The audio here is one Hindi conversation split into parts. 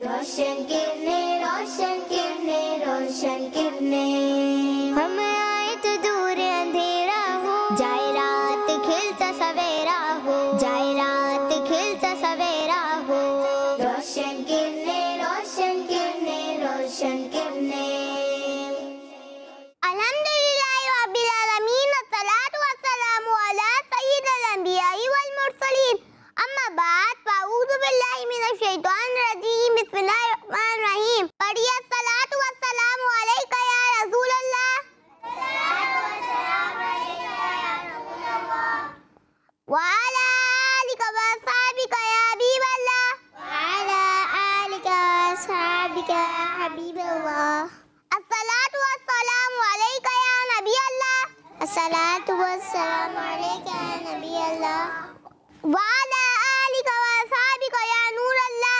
रोशन किरणें, रोशन किरणें, रोशन किरणें। हम आए तो दूर अंधेरा हो, जाए रात खिलता सवेरा हो, जाए रात खिलता सवेरा हो। रोशन किरणें, रोशन किरणें, रोशन किरणें। अल्हम्दुलिल्लाहि रब्बिल आलमीन, अस्सलातु वस्सलामु अला सय्यिदिल अंबियाई वल मुरसलीन। अम्मा बाद, अऊज़ु बिल्लाहि मिनश शैतानिर रजीम, बिस्मिल्लाहिर रहमानिर रहीम। पढ़िए अस्सलातु वस्सलामु अलैका या रसूल अल्लाह, व अला आलिका व अस्हाबिका या हबीब अल्लाह, व अला आलिका व अस्हाबिका या हबीब अल्लाह। अस्सलातु वस्सलामु अलैका या नबी अल्लाह, अस्सलातु वस्सलामु अलैका या नबी अल्लाह, व अला आलिका व अस्हाबिका या नूर अल्लाह।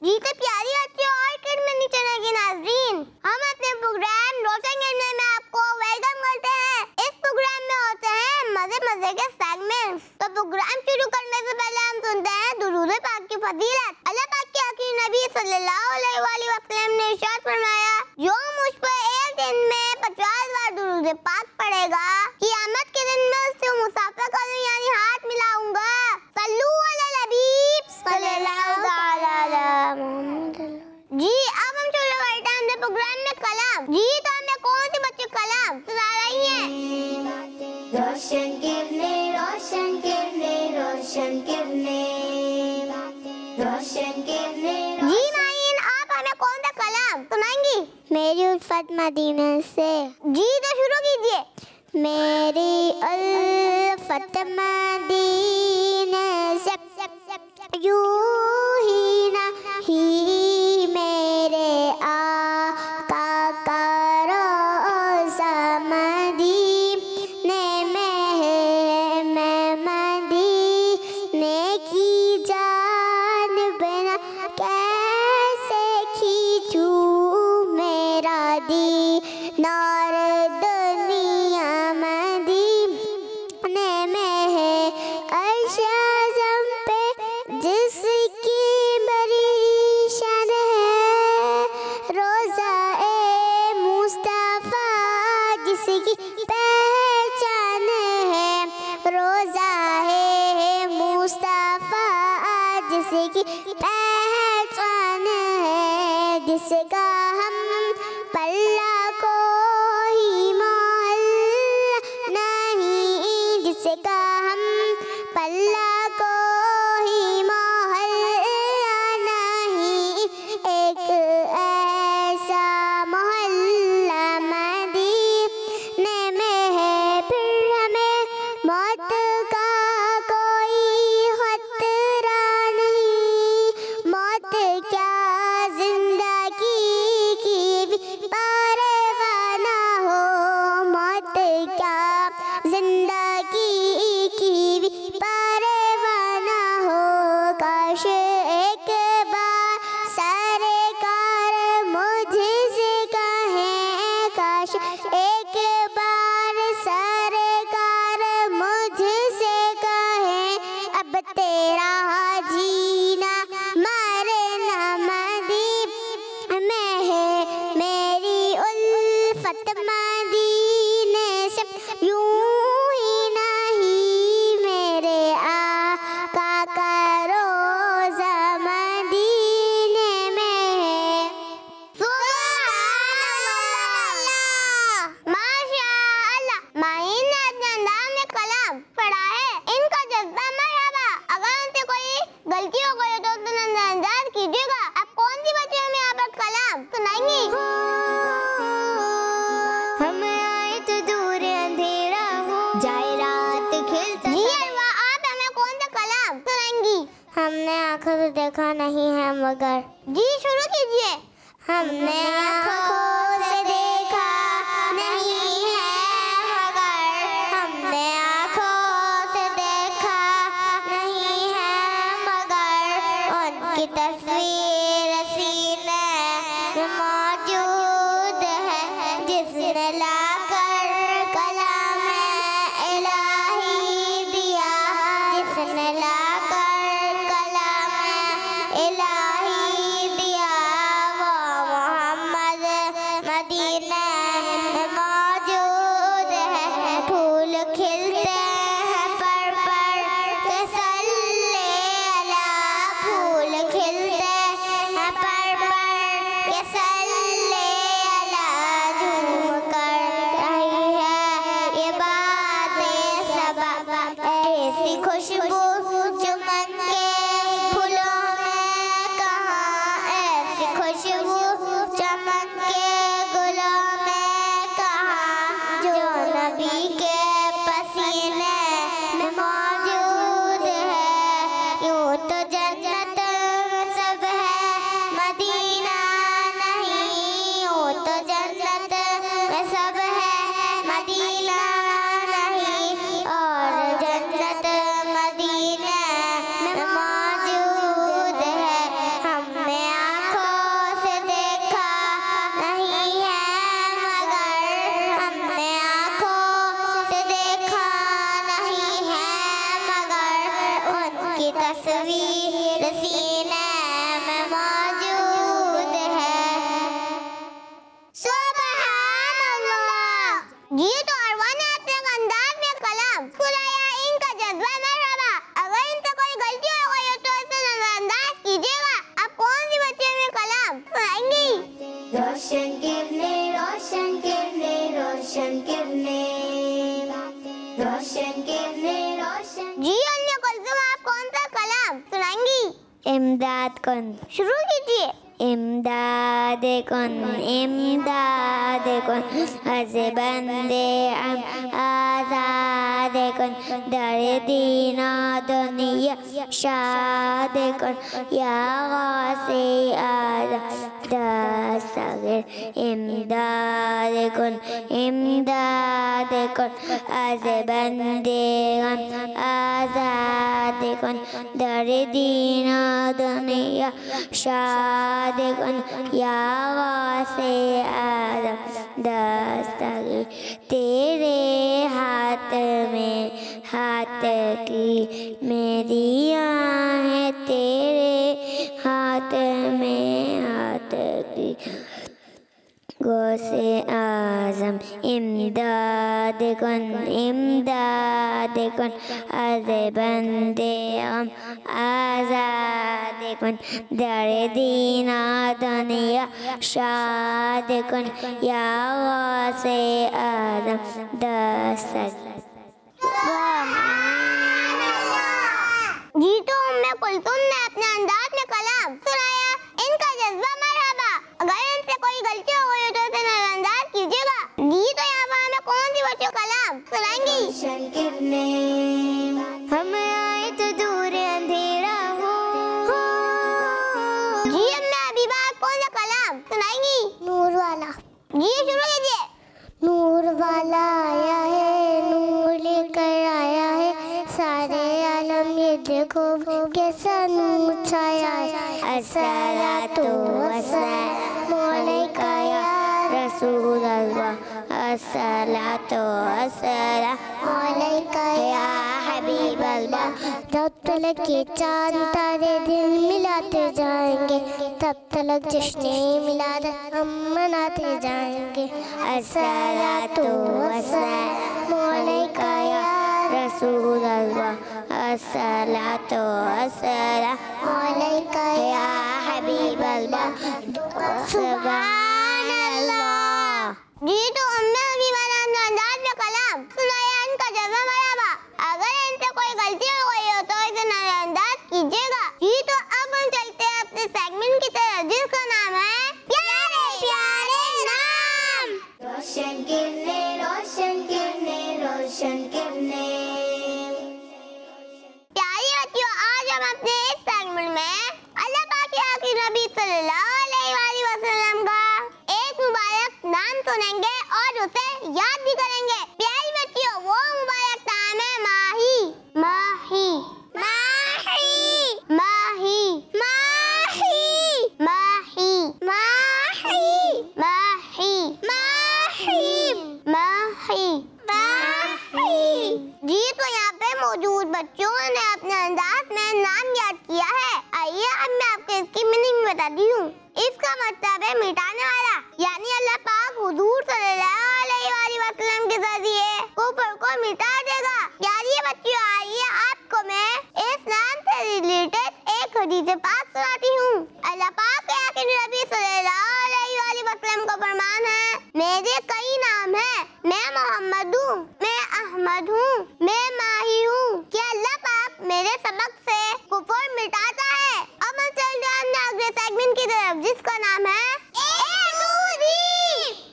जी तो प्यारी बच्चों और किडमनी चैनल के नाज़रीन, हम अपने प्रोग्राम रोशन किरणें में आपको वेलकम करते हैं। इस प्रोग्राम में होते हैं मजे मजे के सेगमेंट्स। तो प्रोग्राम शुरू करने से पहले हम सुनते हैं दुरूद पाक की फजीलत। अल्लाह पाक के आखिरी नबी सल्लल्लाहु अलैहि वसल्लम ने इरशाद फरमाया, जो मुझ पर एक दिन में 50 बार दुरूद पाक पढ़ेगा, क़यामत के दिन में उससे मुसाफा करूं यानी हाथ मिलाऊंगा। सल्लू अला हबीब सल्लल्लाहु अलैहि वसल्लम। जी अब हम शुरू करते हैं अपने प्रोग्राम में कलाम। जी तो हमें कौन से बच्चे कलाम सुना रही हैं? रोशन किरणें, रोशन किरणें, रोशन किरणें, रोशन किरणें। जी माइन, आप हमें कौन सा कलाम सुनाएंगी? मेरी उल्फत मदीना से। जी तो शुरू कीजिए। मेरी उल्फत मदीना से, यूं ही नहीं मेरे आका का रोज़ा मदीने में है। मैं मदीने की जानिब ना कैसे खींचूं मेरा दीनार, दुनिया मदीने में है। अर्श आज़म पे जिसकी बड़ी शान है, रोज़ा ए मुस्तफ़ा जिसकी पहचान है। रोज़ा है मुस्तफ़ा जिसकी पहचान है, जिसका हम पल्ला कोई मोल नहीं, जिसका हम पल्ला कोई मोहल नहीं। एक ऐसा मोहल्ला मदीने में है, फिर हमें मौत का कोई खतरा नहीं। मौत क्या जिंदगी की भी परवाह ना हो, मौत क्या जिंदगी की भी परवाह ना हो। काश एक बार सरकार मुझसे कहें, काश एक बार सरकार मुझसे कहें, अब तेरा जीना मरना मदीने में है। मेरी उल्फत मदीने से, यूं ही नहीं मेरे आका का रोज़ा मदीने में है। सुभान अल्लाह, माशाअल्लाह। माइन ने अपने अंदाज़ में कलाम पढ़ा है, इनका जज्बा मरहबा। अगर उनसे कोई गलती हो गई तो नजरअंदाज कीजिएगा। आप कौन सी बच्चे हमें यहाँ पर कलाम सुनाएंगी? हम आए तो दूर अंधेरा हो, जाए रात खिलता। जी अरवा, आप हमें कौन सा कलाम सुनाएंगी? हमने आँखों से देखा नहीं है मगर। जी शुरू कीजिए। हमने आँखों से देखा नहीं है मगर, हमने आँखों से देखा नहीं है मगर, उनकी तस्वीर सीने में मौजूद है, जिसने लाकर कलाम इलाही दिया, जिसने लाकर की तस्वीर सीने में मौजूद है। सुभान अल्लाह। जी तो अरवान ने अपने अंदाज में कलाम सुनाया, इनका जज्बा मरहबा। अगर इनसे कोई गलती हो गई हो तो इसे नजरअंदाज कीजिएगा। आप कौन सी बच्चे में कलाम सुनाएंगी? रोशन किरने, रोशन किरने, रोशन किरने, रोशन किरने, रोशन। जी अन्य कुलसुम, आप कौन सा कलाम सुनाएंगी? इमदाद कुन। शुरू कीजिए। इमदाद कुन, इमदाद कुन, हज़े बंदे आज़ाद कुन, दर दीना दुनिया शाद कुन, या गासे आज़ाद दस्तगीर। इमदाद कुन, इमदाद कुन, हज़े बंदे आज़ाद कुन, दर दीना दुनिया शाद कुन, या वासे आदम दस्तगीर। तेरे हाथ में हाथ की मेरी आहे, तेरे हाथ में हाथ की गौसे आज़म। इमदाद कुन, इमदाद कुन, अज़े बंदे हम आज़ाद कुन, दर दीना दुनिया शाद कुन, या गौसे आज़म दस्तगीर। जी तो उम्मे कुलसुम ने अपने अंदाज में कलाम सुनाया, इनका जज्बा मरहबा। अगर इनसे कोई गलती हो गई तो इसे नजरअंदाज कीजिएगा। जी तो यहाँ पर हमें कौन सी बच्चों कलाम सुनाएंगी? रोशन किरने, हम आए तो दूर अंधेरा हो। जी अम्मा हबीबा, आप कौन सा कलाम सुनाएंगी? नूर वाला। जी शुरू कीजिए। नूर वाला आया है, नूर लेकर आया है, सारे आलम ये देखो कैसा नूर छाया है। अस्सलातु वस्सलामु अलैका या रसूल अल्लाह, अस्सलातु वस्सलामु अलैका या हबीब अल्लाह। जब तलक के चांद तारे दिल मिलाते जाएंगे, तब तलक जश्ने मिलाद हम मनाते जाएंगे। अस्सलातु वस्सलामु अलैका या रसूल अल्लाह, अस्सलातु वस्सलामु अलैका या हबीब अल्लाह। सुभान अल्लाह। जी तो उम्मे हबीबा ने अपने अंदाज में कलाम सुनाया, इनका जज्बा मरहबा। अगर इनसे कोई गलती हो गई हो तो इसे नजरअंदाज कीजिएगा। जी तो अब हम चलते हैं अपने सेगमेंट की तरफ, जिसका नाम है प्यारे प्यारे नाम। रोशन किरने, रोशन किरने, रोशन किरने। प्यारी बच्चियों, आज हम अपने इस सेगमेंट में अल्लाह पाक के आखिरी नबी सल्लल्लाहु अलैहि वसल्लम का एक मुबारक नाम सुनेंगे और उसे याद भी करेंगे। प्यारी बच्चियों, वो मुबारक नाम है माही। माही, माही, माही, माही, माही, माही, माही, माही, माही, माही। जी तो यहाँ पे मौजूद बच्चों ने अपने अंदाज में नाम याद किया है। आइए अब मैं आपको इसकी मीनिंग बताती हूँ। इसका मतलब है मिटाने वाला, यानी अल्लाह पाक हुजूर सल्लल्लाहु अलैहि वसल्लम के जरिए कुफ्र को मिटा देगा। प्यारी बच्चियों, आइए आपको मैं इस नाम से रिलेटेड एक हदीस पाक सुनाती हूँ। अल्लाह पाक के आखिरी नबी सल्लल्लाहु अलैहि वसल्लम का फरमान है, मेरे कई नाम हैं, मैं मोहम्मद हूँ, मैं अहमद हूँ, मैं माही हूँ। क्या अल्लाह पाक मेरे सबक से कुफ्र मिटाता है? अब हम चलते हैं अगले सेगमेंट की तरफ, जिसका नाम है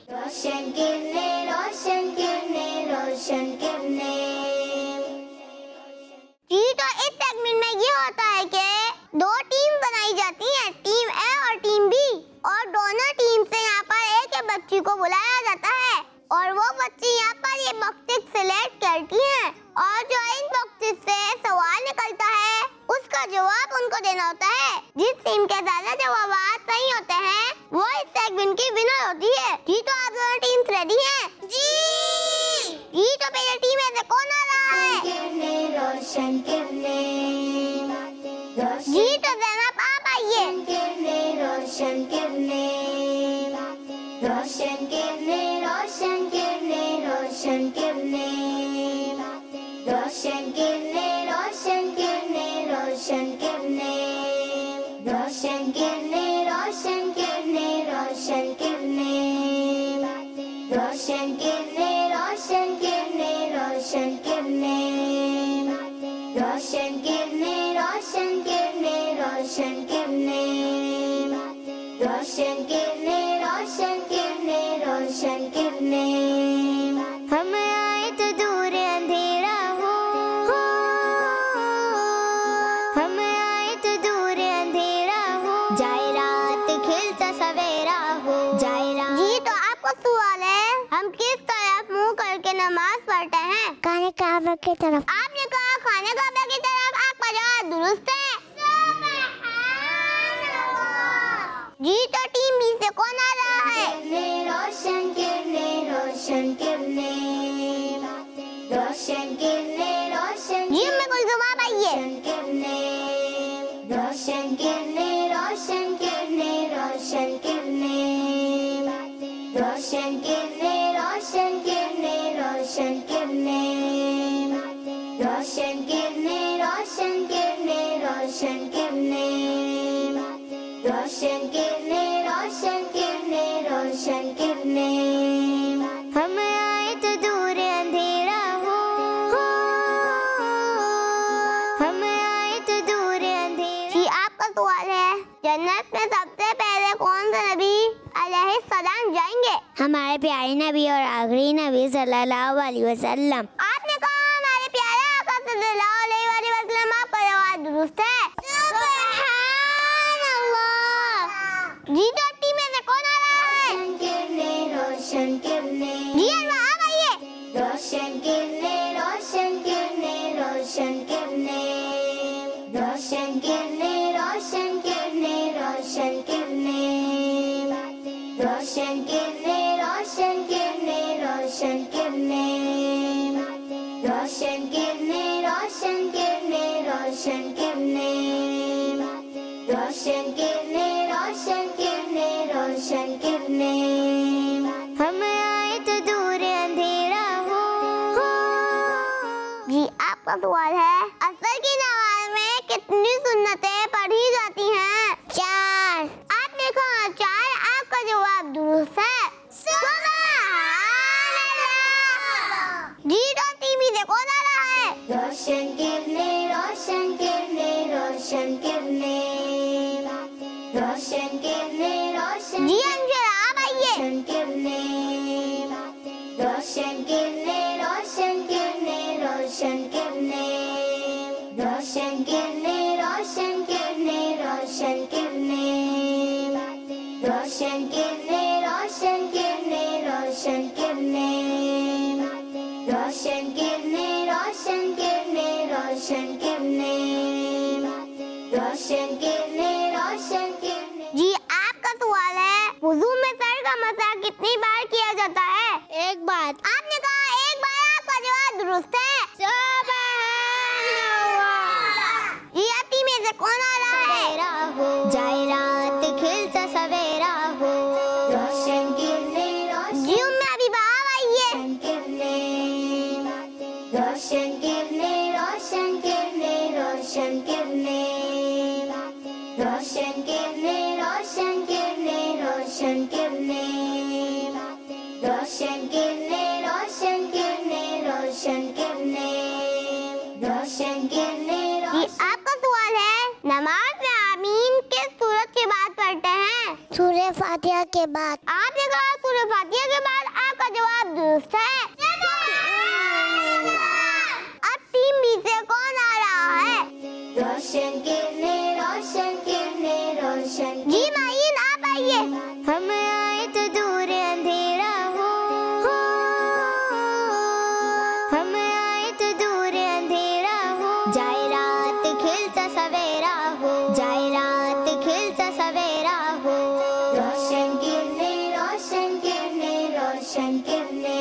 रोशन किरने, रोशन किरने, रोशन किरने। जी तो इस सेगमेंट में ये होता है कि दो टीम बनाई जाती हैं, टीम ए और टीम बी, और दोनों टीम से यहाँ पर एक बच्ची को बुलाया जाता है और वो बच्ची यहाँ पर ये बॉक्सेस सिलेक्ट करती हैं और जो इन बॉक्सेस से सवाल निकलता है उसका जवाब उनको देना होता है। जिस टीम के ज्यादा जवाब सही होते हैं वो इस सेगमेंट की विनर होती है। जी तो आप दोनों टीम्स रेडी हैं? जी। जी तो पहले टीम में से कौन आ रहा है? रोशन किरने, रोशन किरने। जी तो जनाब आप आइए। रोशन किरने, रोशन किरने, रोशन किरने, रोशन किरने, रोशन किरने, रोशन किरने, रोशन किरने, रोशन किरने, रोशन किरने, रोशन किरने, रोशन किरने, रोशन किरने, रोशन किरने, रोशन किरने, रोशन किरने, रोशन किरने, रोशन किरने, रोशन किरने, रोशन किरने। हम आए तो दूर अंधेरा हो, हम आए तो दूर अंधेरा हो, जाए रात खिलता सवेरा हो, जाए रात। जी तो आपको सवाल है, हम किस तरफ मुंह करके नमाज पढ़ते हैं? खाने काबा की तरफ। आपने कहा खाने काबा की तरफ, आपका जवाब दुरुस्त है। जी तो टीम बी से कौन आ रहा है? रोशन किरने, रोशन किरने, रोशन किरने, रोशन जी में कोई जवाब आइए। किरने, रोशन किरने, रोशन किरने, रोशन किरने, रोशन किरने, रोशन किरने, रोशन किरने, रोशन किरने, रोशन किरने, रोशन किरने, रोशन किरने, रोशन किरने, रोशन किरने। हम आए तो दूर अंधेरा हो, हम आए तो दूर अंधेरा। जी आपका सवाल है, जन्नत में सबसे पहले कौन से नबी अलैहिस्सलाम जाएंगे? हमारे प्यारे नबी और आखिरी नबी सल्लल्लाहु अलैहि वसल्लम। आपने कहा हमारे प्यारे आका सल्लल्लाहु अलैहि वसल्लम, आपका जवाब दुरुस्त है। जी तो टीम में से कौन आ रहा है? रोशन किरने, रोशन किरने, जी अनवर आप आइए। रोशन किरने, रोशन किरने, रोशन किरने, रोशन किरने, रोशन किरने, रोशन किरने, रोशन किरने, रोशन किरने, रोशन किरने, रोशन किरने, रोशन किरने, रोशन किरने, रोशन किरने, रोशन किरने, रोशन किरने। हम आए तो दूर अंधेरा हो। जी आपका सवाल है, असर की नमाज में कितनी सुन्नतें पढ़ी जाती हैं? 4। आपने कहा 4, आपका जवाब दुरुस्त है। जी तो टीम से कौन आ रहा है? रोशन किरने, रोशन किरने, रोशन किरने, रोशन किरने, रोशन जी अंशुल आप आइए। रोशन किरने, रोशन किरने, रोशन किरने, रोशन किरने, रोशन किरने, रोशन किरने, रोशन किरने, रोशन किरने, रोशन किरने, रोशन किरने, रोशन किरने, रोशन किरने, रोशन किरने, रोशन किरने, रोशन किरने। जी आपका सवाल है, वुजू में सर का मसा कितनी बार किया जाता है? एक बार। आपने कहा 1 बार, आपका जवाब दुरुस्त है। जी आती में से कौन आ रहा है? जाए रात खिलता सवेरा हो, रोशन किरने, जी उम्मे अभी बाहर आइए। रोशन किरने, रोशन किरने, रोशन किरने, रोशन किरने, रोशन किरने, रोशन किरने, रोशन किरने, रोशन किरने, रोशन किरने, रोशन किरने, रोशन किरने। जी आपका सवाल है, नमाज में आमीन किस सूरत के बाद पढ़ते हैं? सूरह फातिहा के बाद। आपने कहा सूरह फातिहा के बाद, आपका जवाब दुरुस्त है। अब टीम बी से कौन आ रहा है? रोशन किरने, रोशन किरने, रोशन। जी माइन आप आइए। हम आए तो दूर अंधेरा हो, हम आए तो दूर अंधेरा हो, जाए रात खिलता सवेरा हो, जाए रात खिलता सवेरा हो। रोशन किरने, रोशन किरने, रोशन किरने,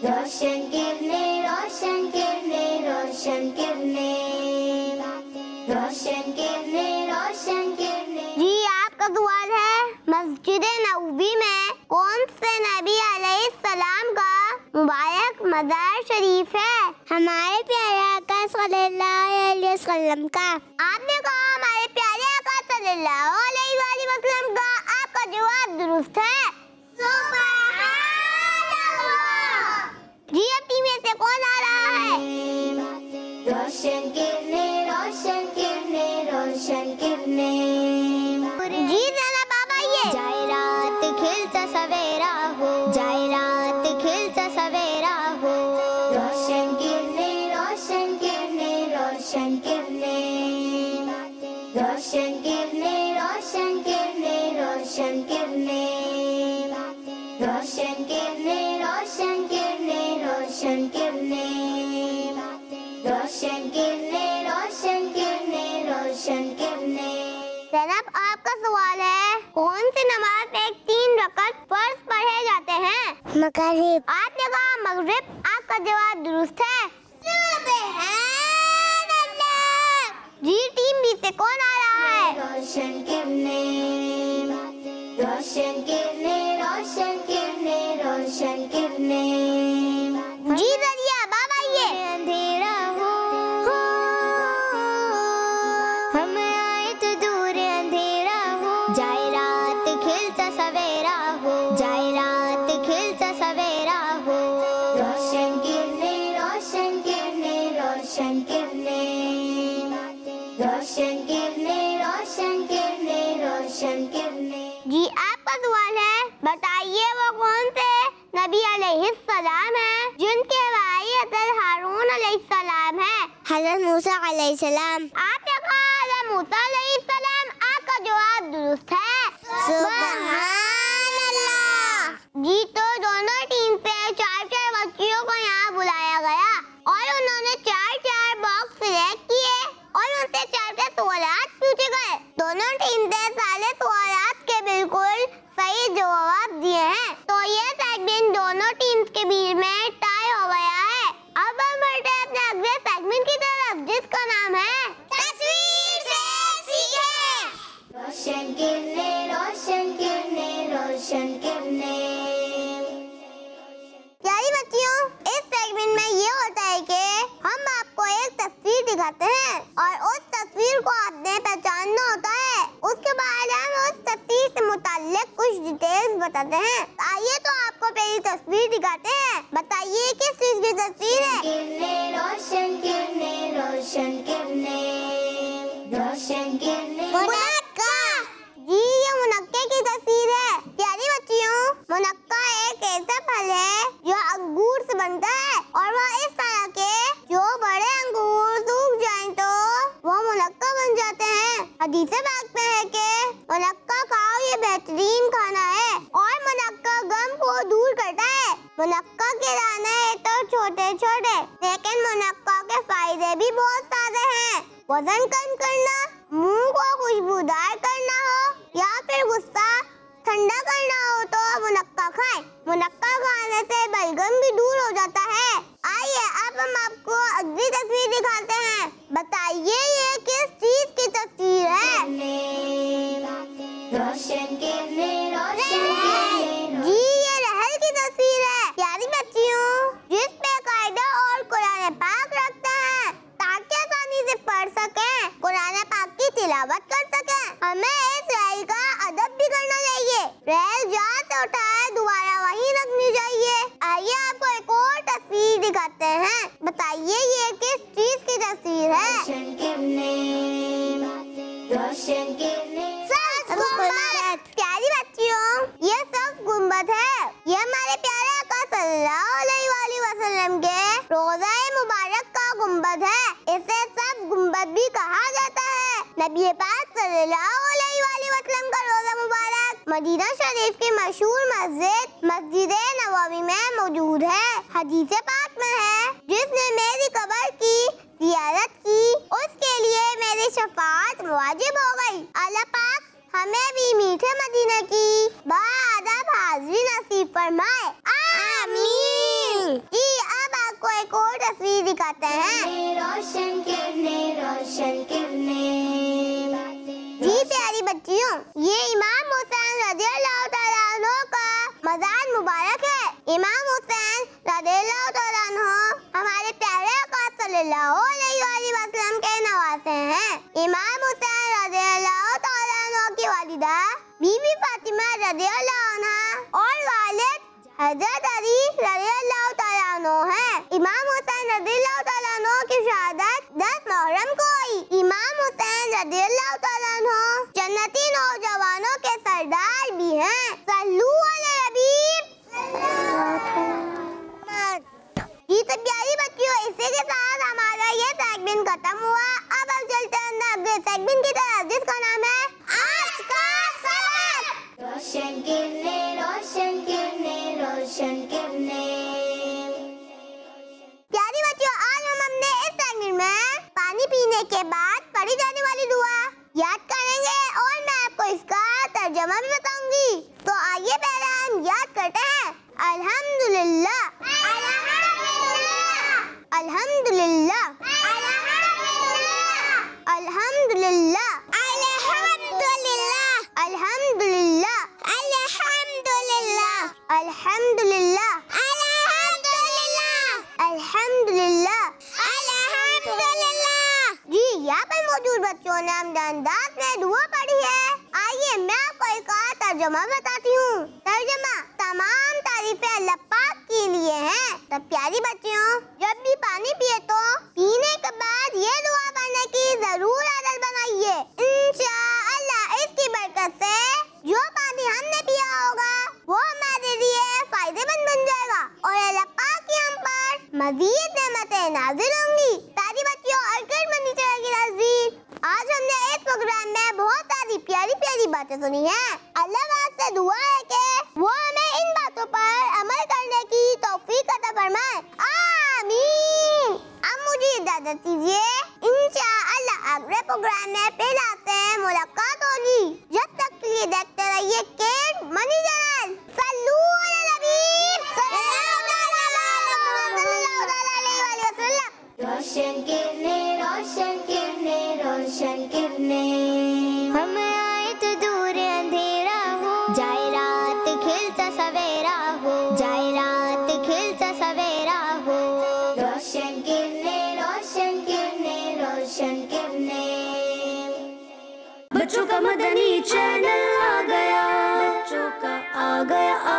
रोशन किरने, रोशन किरने, रोशन किरने, रोशन किरणें। जी आपका सवाल है, मस्जिद नबवी में कौन से नबी अलैहिस्सलाम का मुबारक मज़ार शरीफ है? हमारे प्यारे आका सल्लल्लाहु अलैहि वसल्लम का। आपने कहा हमारे प्यारे आका सल्लल्लाहु अलैहि वसल्लम का। आपका जवाब दुरुस्त है। सुभान अल्लाह। जी अब टीम में से कौन आ रहा है? रोशन किरणें। जी ज़रा बाबा ये। जाए रात खिलता सवेरा हो, जाए रात खिलता सवेरा हो। रोशन किरणें, रोशन किरणें, रोशन किरणें। रोशन किरणें, रोशन किरणें, रोशन किरणें। रोशन किरणें, रोशन किरणें, रोशन किरणें। रोशन किरणें, रोशन किरणें, रोशन किरणें। जनाब आपका सवाल है, कौन सी नमाज एक 3 रकात फर्ज पढ़े जाते हैं? मगरिब। आपने कहा मगरिब। आपका जवाब दुरुस्त है। सुभान अल्लाह। जी टीम बी से कौन आ रहा है? रोशन किरणें। रोशन किरणें, रोशन किरणें, रोशन किरणें। जी जरिया बाबा ये। अंधेरा हो, हम आए तो दूर अंधेरा हो। जाए रात खिलता सवेरा हो, जाए रात खिलता सवेरा हो। रोशन किरणें, रोशन किरणें, रोशन किरणें। रोशन किरणें, रोशन किरणें, रोशन किरणें। जी आपका सवाल है, बताइए वो कौन से नबी अलैहिस्सलाम है जिनके भाई हज़रत हारून अलैहिस्सलाम है? हज़रत मूसा अलैहिस्सलाम। आपने कहा हज़रत मूसा अलैहिस्सलाम। आपका जवाब दुरुस्त है। सुभान अल्लाह। जी तो दोनों टीम पे 4-4 बच्चियों को यहाँ बुलाया गया और उन्होंने 4-4 बॉक्स सिलेक्ट किए और उनसे 4 सवालात पूछे गए। दोनों टीम ने सारे सवालात के बिल्कुल सही जवाब दिए हैं, तो ये सेगमेंट दोनों टीम्स के बीच में टाई हो गया है। अब हम बढ़ते हैं अपने अगले सेगमेंट की तरफ, जिसका नाम है तस्वीर से सीखें। रोशन किरणें, रोशन किरणें, रोशन किरणें। प्यारी बच्चियों, इस सेगमेंट में ये होता है कि हम आपको एक तस्वीर दिखाते हैं और उस तस्वीर को आपने पहचानना होता है। उसके बाद हम उस तस्वीर से मुताल्लिक कुछ डिटेल्स बताते हैं। आइए तो आपको पहली तस्वीर दिखाते हैं। बताइए किस चीज की तस्वीर है? किरणें, रोशन किरणें, रोशन किरणें। रोशन किरणें। मुनक्का। जी ये मुनक्के की तस्वीर है। प्यारी बच्चियों, मुनक्का एक ऐसा फल है जो अंगूर से बनता है और वह इस तरह के जो बड़े अंगूर सूख जाएं तो वो मुनक्का बन जाते हैं। हदीसे पाक में है कि मुनक्का खाओ, ये बेहतरीन खाना है और मुनक्का गम को दूर करता है। मुनक्का के दाने तो छोटे छोटे, लेकिन मुनक्का के फायदे भी बहुत सारे हैं। वजन कम करना, मुंह को खुशबूदार करना हो या फिर गुस्सा ठंडा करना हो तो मुनक्का खाएं। मुनक्का खाने से बलगम भी दूर हो जाता है। आइए अब हम आपको अगली तस्वीर दिखाते हैं। बताइए ये किस चीज की तस्वीर है? रोशन किरणें, रोशन किरणें। जी ये रहल की तस्वीर है। प्यारी बच्चियों, जिस पे कायदा और कुरान पाक रखते हैं ताकि आसानी से पढ़ सकें, कुरान पाक की तिलावत कर सकें। हमें इस रहल का अदब भी करना चाहिए। रहल जहाँ से उठाए दोबारा वहीं रखनी चाहिए। आइए आपको एक और तस्वीर दिखाते हैं। बताइए ये किस चीज की तस्वीर है? रोशन किरणें, रोशन किरणें। प्यारी बच्चियों, ये सब गुंबद है। ये हमारे प्यारे आका सल्लल्लाहु अलैहि वसल्लम के रोज़ा मुबारक का गुंबद है। इसे सब गुंबद भी कहा जाता है। नबी पाक सल्लल्लाहु अलैहि वसल्लम का रोज़ा मुबारक मदीना शरीफ की मशहूर मस्जिद नबवी में मौजूद है। हदीस पाक में है, जिसने मेरी कब्र की ज़ियारत की उसके लिए मेरी शफाअत वाजिब हो गई। अल्लाह पाक हमें भी मीठे मदीना की बाअदब हाज़िरी नसीब फरमाए। आमीन। जी अब आपको एक और तस्वीर दिखाते हैं। रोशन किरणें, रोशन किरणें। बच्चियों, ये इमाम हुसैन रज़ियल्लाहु तआला अन्हु का मज़ार मुबारक है। इमाम हुसैन रज़ियल्लाहु तआला अन्हु हमारे प्यारे आका सल्लल्लाहु अलैहि वसल्लम के नवासे हैं। इमाम हुसैन रज़ियल्लाहु तआला अन्हु की वालिदा बीबी फातिमा रज़ियल्लाहु अन्हा और वालिद हज़रत अली रज़ियल्लाहु तआला अन्हु हैं। इमाम हुसैन रज़ियल्लाहु तआला अन्हु की शहादत 10 मुहर्रम को हुई। इमाम हुसैन रज़ियल्लाहु तआला अन्हु जन्नती नौजवानों के सरदार भी हैं। सल्लू अला हबीब। जी तो प्यारी बच्चियों, इसी के साथ हमारा ये सेगमेंट खत्म हुआ। अब हम चलते हैं अगले सेगमेंट की तरफ, जिसका नाम है आज का सबक। रोशन किरने, रोशन किरने, रोशन किरने। प्यारी बच्चियों, आज हम अपने इस सेगमेंट में पानी पीने के बाद पढ़ी जाने वाली दुआ याद करेंगे और मैं आपको इसका तर्जुमा भी बताऊंगी। तो आइए पहले हम याद करते हैं। अल्हम्दुलिल्लाह, अल्हम्दुलिल्लाह, अल्हम्दुलिल्लाह, अल्हम्दुलिल्लाह, अल्हम्दुलिल्लाह, अल्हम्दुलिल्लाह, अल्हम्दुलिल्लाह, अल्हम्दुलिल्लाह, अल्हम्दुलिल्लाह, अल्हम्दुलिल्लाह, अल्हम्दुलिल्लाह। जी, यहाँ पर मौजूद बच्चों ने अंदाज में दुआ पढ़ी है। आइए मैं आपको इसका तर्जुमा बताती हूँ। तर्जुमा: तमाम तारीफें अल्लाह पाक के लिए हैं। तो प्यारी बच्चियों, जब भी पानी पिए तो पीने के बाद ये दुआ पढ़ने की जरूर आदत बनाइए। इंशाअल्लाह इसकी बरकत से जो पानी हमने पिया होगा वो हमारे लिए फायदेमंद बन जाएगा और अल्लाह पाक की हम पर मजीद नेमतें नाज़िल होंगी। प्यारी बच्चियों और कीर्तनी चैनल की नाज़रीन, आज हमने इस प्रोग्राम में बहुत सारी प्यारी प्यारी बातें सुनी हैं। अल्लाह पाक से दुआ है कि वो हमें इन बातों पर अमल करने की तौफीक अता फरमाए। आमीन। अब मुझे इजाजत दीजिए। इंशाअल्लाह अगले प्रोग्राम में फिर आपसे मुलाकात होगी। जब तक के लिए देखते रहिए केट मनी चैनल। सल्लू अला नबी सल्लल्लाहु अलैहि वसल्लम। रोशन किरने, रोशन किरने, रोशन किरने। हम आए तो दूर अंधेरा हो, जाए रात खिलता सवेरा हो, जाए रात खिलता सवेरा हो। रोशन किरने, रोशन किरने, रोशन किरने। बच्चों का मदनी चैनल आ गया, बच्चों का आ गया।